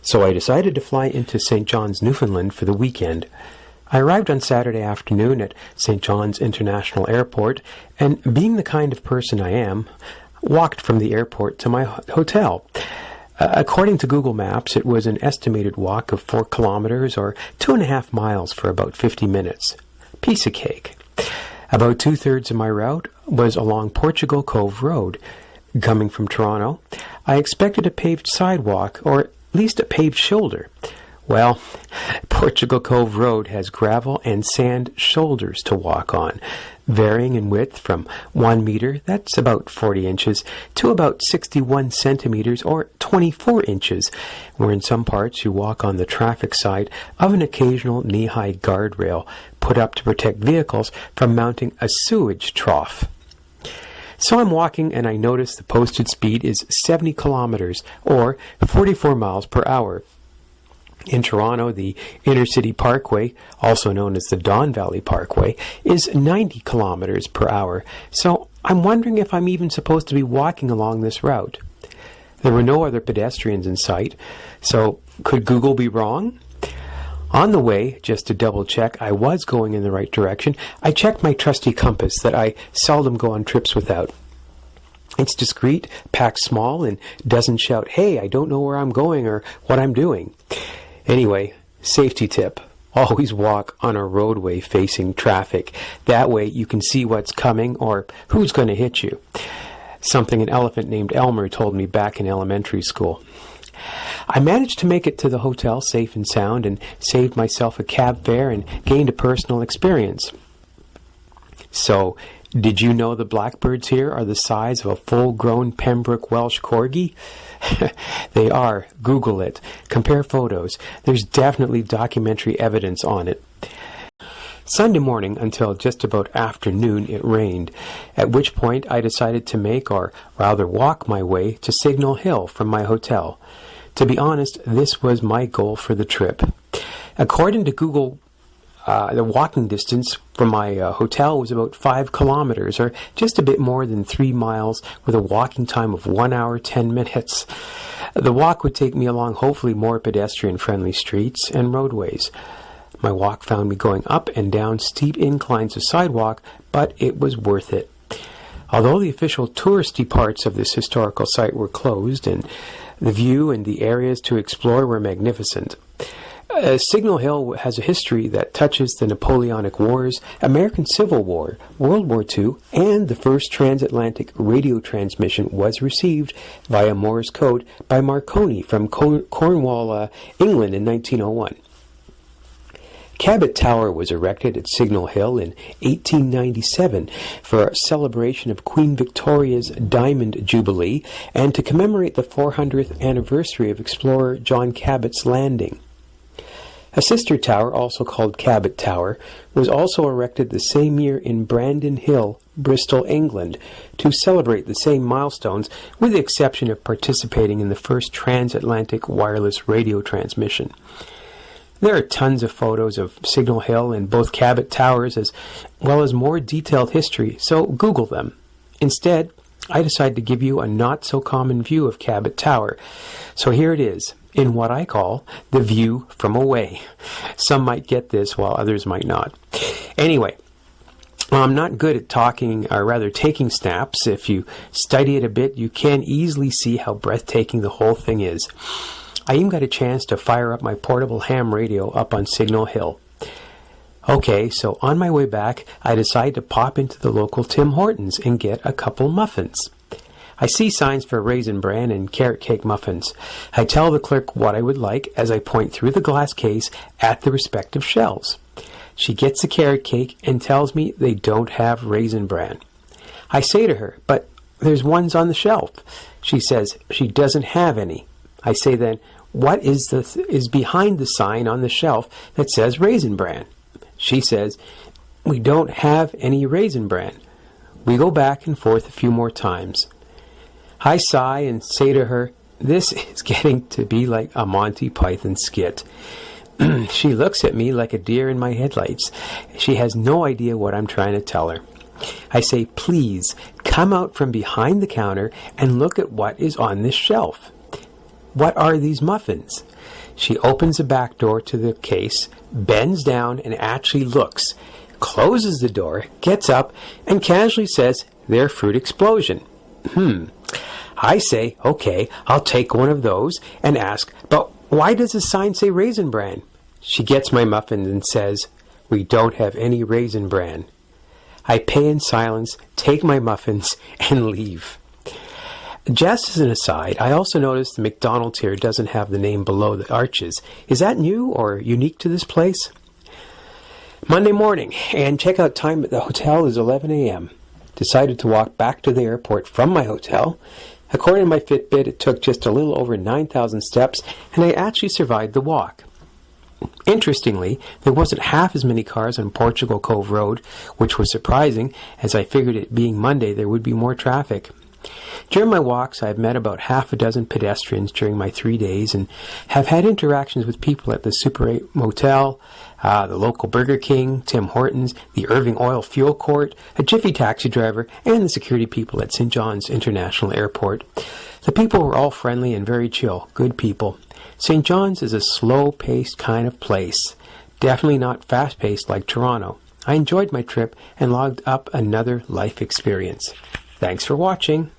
So I decided to fly into St. John's, Newfoundland for the weekend. I arrived on Saturday afternoon at St. John's International Airport, and being the kind of person I am, walked from the airport to my hotel. According to Google Maps, it was an estimated walk of 4 kilometers or 2.5 miles for about 50 minutes. Piece of cake. About 2/3 of my route was along Portugal Cove Road. Coming from Toronto, I expected a paved sidewalk, or at least a paved shoulder. Well, Portugal Cove Road has gravel and sand shoulders to walk on, varying in width from 1 meter, that's about 40 inches, to about 61 centimeters or 24 inches, where in some parts you walk on the traffic side of an occasional knee-high guardrail put up to protect vehicles from mounting a sewage trough. So I'm walking and I notice the posted speed is 70 kilometers or 44 miles per hour. In Toronto, the Intercity Parkway, also known as the Don Valley Parkway, is 90 kilometers per hour. So I'm wondering if I'm even supposed to be walking along this route. There were no other pedestrians in sight, so could Google be wrong? On the way, just to double check I was going in the right direction, I checked my trusty compass that I seldom go on trips without. It's discreet, packed small, and doesn't shout, "Hey, I don't know where I'm going or what I'm doing." Anyway, safety tip. Always walk on a roadway facing traffic. That way you can see what's coming or who's going to hit you. Something an elephant named Elmer told me back in elementary school. I managed to make it to the hotel safe and sound and saved myself a cab fare and gained a personal experience. So, did you know the blackbirds here are the size of a full-grown Pembroke Welsh Corgi? They are. Google it. Compare photos. There's definitely documentary evidence on it. Sunday morning until just about afternoon it rained, at which point I decided to make, or rather walk my way to Signal Hill from my hotel. To be honest, this was my goal for the trip. According to Google, the walking distance from my hotel was about 5 kilometers, or just a bit more than 3 miles, with a walking time of 1 hour, 10 minutes. The walk would take me along hopefully more pedestrian-friendly streets and roadways. My walk found me going up and down steep inclines of sidewalk, but it was worth it. Although the official touristy parts of this historical site were closed, and the view and the areas to explore were magnificent. Signal Hill has a history that touches the Napoleonic Wars, American Civil War, World War II, and the first transatlantic radio transmission was received via Morse code by Marconi from Cornwall, England in 1901. Cabot Tower was erected at Signal Hill in 1897 for a celebration of Queen Victoria's Diamond Jubilee and to commemorate the 400th anniversary of explorer John Cabot's landing. A sister tower, also called Cabot Tower, was also erected the same year in Brandon Hill, Bristol, England, to celebrate the same milestones, with the exception of participating in the first transatlantic wireless radio transmission. There are tons of photos of Signal Hill and both Cabot Towers, as well as more detailed history, so Google them. Instead, I decided to give you a not-so-common view of Cabot Tower. So here it is, in what I call the view from away. Some might get this, while others might not. Anyway, I'm not good at talking, or rather taking snaps. If you study it a bit, you can easily see how breathtaking the whole thing is. I even got a chance to fire up my portable ham radio up on Signal Hill. Okay, so on my way back, I decide to pop into the local Tim Hortons and get a couple muffins. I see signs for raisin bran and carrot cake muffins. I tell the clerk what I would like as I point through the glass case at the respective shelves. She gets the carrot cake and tells me they don't have raisin bran. I say to her, "But there's ones on the shelf." She says she doesn't have any. I say then, "What is behind the sign on the shelf that says raisin bran?" She says, "We don't have any raisin bran." We go back and forth a few more times. I sigh and say to her, "This is getting to be like a Monty Python skit." She looks at me like a deer in my headlights. She has no idea what I'm trying to tell her. I say, "Please, come out from behind the counter and look at what is on this shelf." "What are these muffins?" She opens the back door to the case, bends down and actually looks, closes the door, gets up, and casually says, "They're fruit explosion." I say, "Okay, I'll take one of those," and ask, "But why does the sign say Raisin Bran?" She gets my muffins and says, "We don't have any Raisin Bran." I pay in silence, take my muffins, and leave. Just as an aside, I also noticed the McDonald's here doesn't have the name below the arches. Is that new or unique to this place? Monday morning, and checkout time at the hotel is 11 a.m. Decided to walk back to the airport from my hotel. According to my Fitbit, it took just a little over 9,000 steps, and I actually survived the walk. Interestingly, there wasn't half as many cars on Portugal Cove Road, which was surprising, as I figured it being Monday there would be more traffic. During my walks, I've met about half a dozen pedestrians during my 3 days and have had interactions with people at the Super 8 Motel, the local Burger King, Tim Hortons, the Irving Oil Fuel Court, a Jiffy taxi driver, and the security people at St. John's International Airport. The people were all friendly and very chill, good people. St. John's is a slow-paced kind of place, definitely not fast-paced like Toronto. I enjoyed my trip and logged up another life experience. Thanks for watching.